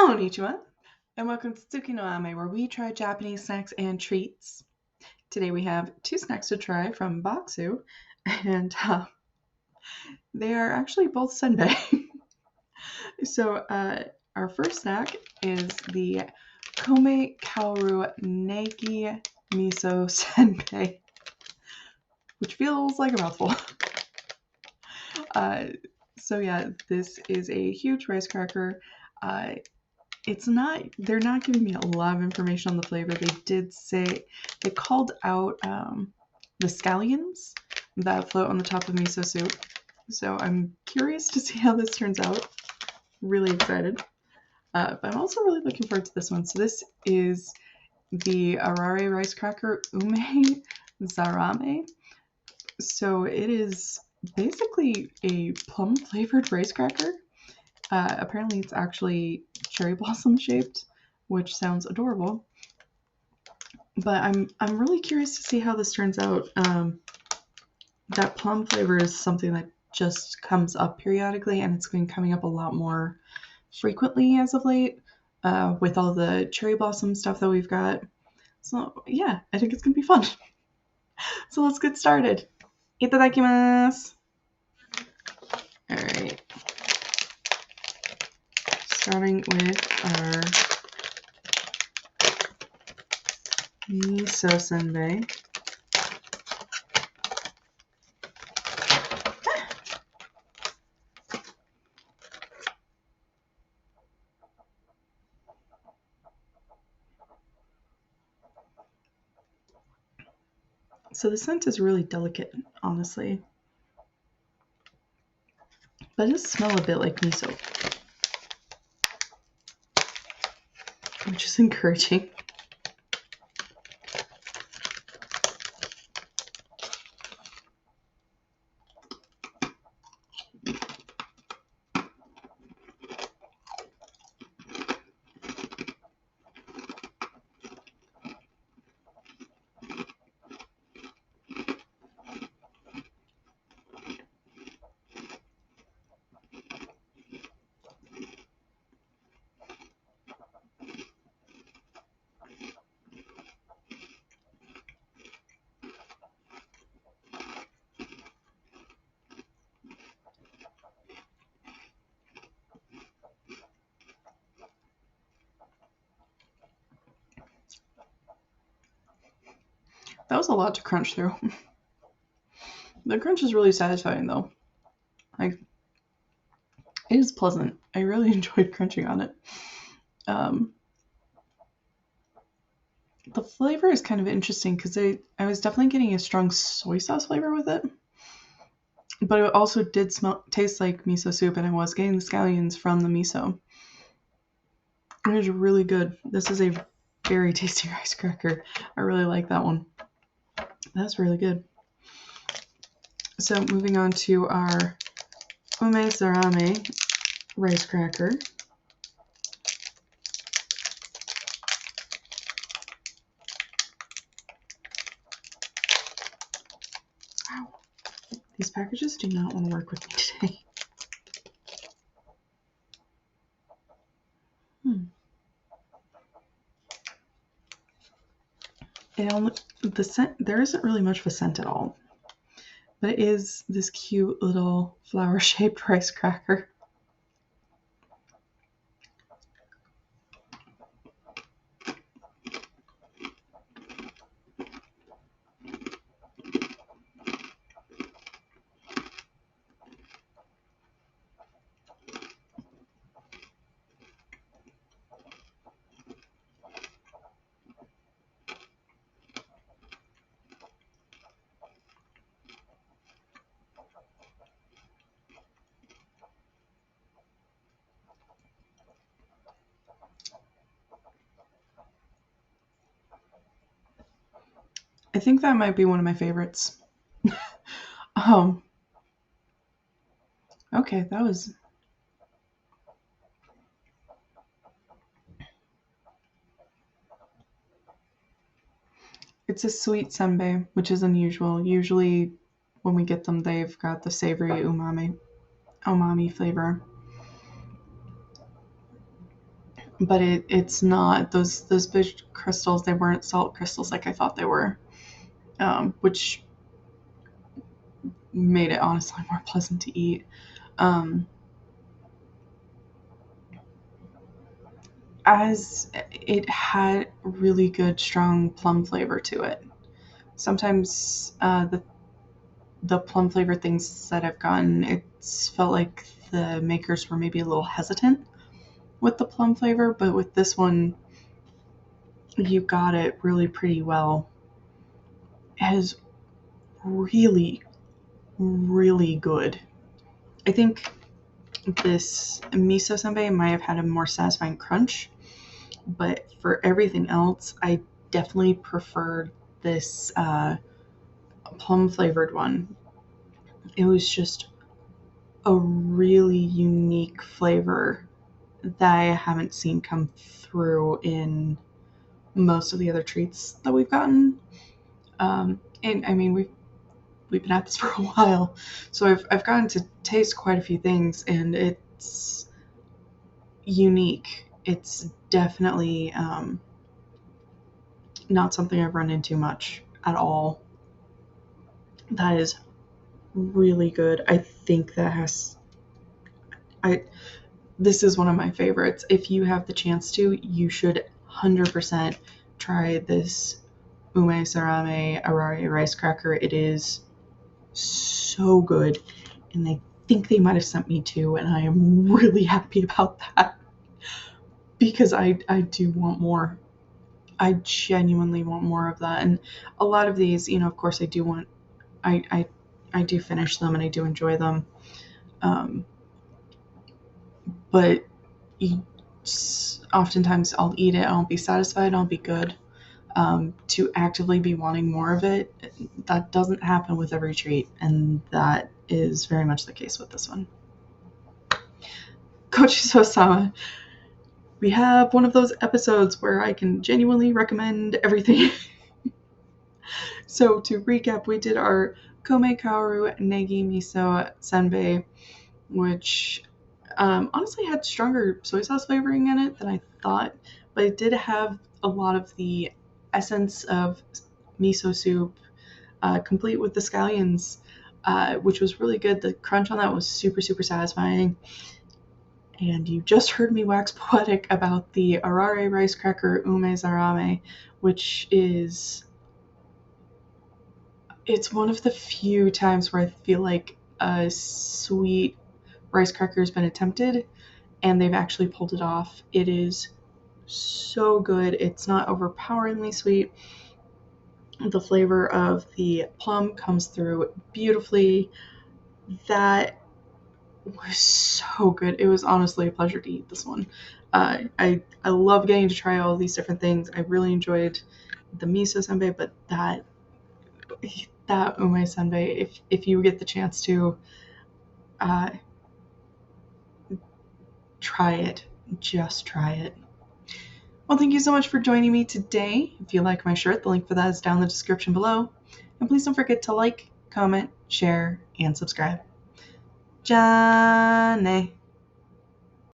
Konnichiwa, and welcome to Tsuki no Ame, where we try Japanese snacks and treats. Today we have two snacks to try from Boxu, and they are actually both senbei. So our first snack is the Kome Kaoru Negi Miso Senbei, which feels like a mouthful. So yeah, this is a huge rice cracker. They're not giving me a lot of information on the flavor. They did say, they called out the scallions that float on the top of miso soup. So I'm curious to see how this turns out. Really excited. But I'm also really looking forward to this one. So this is the Arare rice cracker Ume Zarame. So it is basically a plum flavored rice cracker. Apparently it's actually cherry blossom shaped, which sounds adorable. But I'm really curious to see how this turns out. That plum flavor is something that just comes up periodically, and it's been coming up a lot more frequently as of late with all the cherry blossom stuff that we've got. So yeah, I think it's gonna be fun. So let's get started. Itadakimasu! Alright. Starting with our Miso Senbei. So the scent is really delicate, honestly. But it does smell a bit like miso, which is encouraging. That was a lot to crunch through. The crunch is really satisfying though. Like, it is pleasant. I really enjoyed crunching on it. The flavor is kind of interesting because I was definitely getting a strong soy sauce flavor with it. But it also did taste like miso soup, and I was getting the scallions from the miso. It was really good. This is a very tasty rice cracker. I really like that one. That's really good. So moving on to our Ume Zarame rice cracker. Wow. These packages do not want to work with me today. The scent, there isn't really much of a scent at all, but it is this cute little flower-shaped rice cracker. I think that might be one of my favorites. Okay, that was... It's a sweet senbei, which is unusual. Usually when we get them, they've got the savory umami flavor. but it's not those big crystals. They weren't salt crystals like I thought they were, which made it honestly more pleasant to eat. Um, as it had really good, strong plum flavor to it. Sometimes the plum flavored things that I've gotten, it's felt like the makers were maybe a little hesitant with the plum flavor, but with this one, you got it really pretty well. It is really, really good. I think this miso senbei might have had a more satisfying crunch, but for everything else, I definitely preferred this plum flavored one. It was just a really unique flavor that I haven't seen come through in most of the other treats that we've gotten. And I mean, we've been at this for a while, so I've gotten to taste quite a few things, and it's unique. It's definitely not something I've run into much at all. That is really good. I think that has I this is one of my favorites. If you have the chance to, you should 100% try this Ume Zarame Arare rice cracker. It is so good, and I think they might have sent me two, and I am really happy about that because I do want more. I genuinely want more of that, and a lot of these, of course, I do finish them and I do enjoy them, um, but you, oftentimes I'll eat it, I'll be satisfied, I'll be good. To actively be wanting more of it, that doesn't happen with every treat, and that is very much the case with this one. Kochiso-sama, we have one of those episodes where I can genuinely recommend everything. So to recap, we did our Kome Kaoru Negi Miso Senbei, which honestly had stronger soy sauce flavoring in it than I thought, but it did have a lot of the essence of miso soup, complete with the scallions, which was really good. The crunch on that was super, super satisfying. And you just heard me wax poetic about the Arare rice cracker Ume Zarame, which is, it's one of the few times where I feel like a sweet rice cracker has been attempted and they've actually pulled it off. It is so good. It's not overpoweringly sweet. The flavor of the plum comes through beautifully. That was so good. It was honestly a pleasure to eat this one. I love getting to try all these different things. I really enjoyed the miso senbei, but that ume senbei, if you get the chance to uh, try it, just try it. Well, thank you so much for joining me today. If you like my shirt, the link for that is down in the description below. And please don't forget to like, comment, share, and subscribe. Jane.